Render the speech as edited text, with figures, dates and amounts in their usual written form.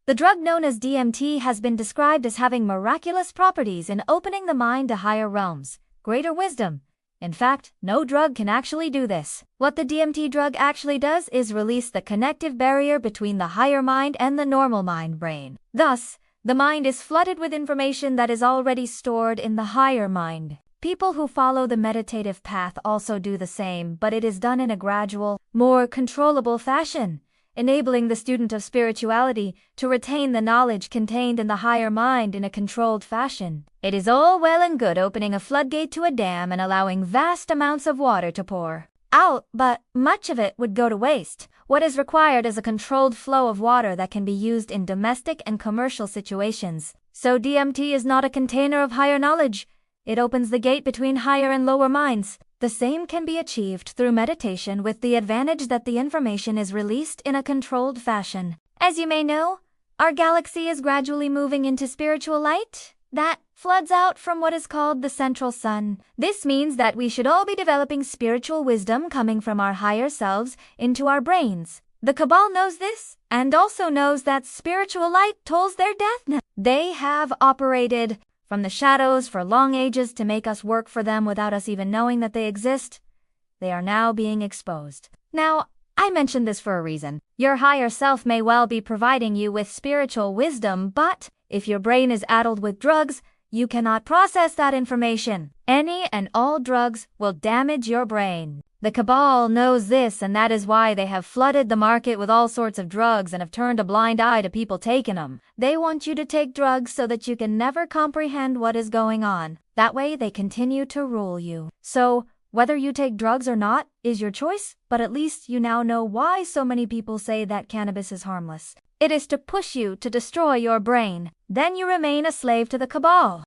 The drug known as DMT has been described as having miraculous properties in opening the mind to higher realms, greater wisdom. In fact, no drug can actually do this. What the DMT drug actually does is release the connective barrier between the higher mind and the normal mind-brain. Thus, the mind is flooded with information that is already stored in the higher mind. People who follow the meditative path also do the same, but it is done in a gradual, more controllable fashion, enabling the student of spirituality to retain the knowledge contained in the higher mind in a controlled fashion. It is all well and good opening a floodgate to a dam and allowing vast amounts of water to pour out, but much of it would go to waste. What is required is a controlled flow of water that can be used in domestic and commercial situations. So DMT is not a container of higher knowledge. It opens the gate between higher and lower minds. The same can be achieved through meditation with the advantage that the information is released in a controlled fashion. As you may know, our galaxy is gradually moving into spiritual light that floods out from what is called the central sun. This means that we should all be developing spiritual wisdom coming from our higher selves into our brains. The Cabal knows this, and also knows that spiritual light tolls their death knell. They have operated from the shadows for long ages to make us work for them without us even knowing that they exist. They are now being exposed. Now, I mentioned this for a reason. Your higher self may well be providing you with spiritual wisdom, but if your brain is addled with drugs, you cannot process that information. Any and all drugs will damage your brain. The Cabal knows this, and that is why they have flooded the market with all sorts of drugs and have turned a blind eye to people taking them. They want you to take drugs so that you can never comprehend what is going on. That way they continue to rule you. So, whether you take drugs or not is your choice, but at least you now know why so many people say that cannabis is harmless. It is to push you to destroy your brain. Then you remain a slave to the Cabal.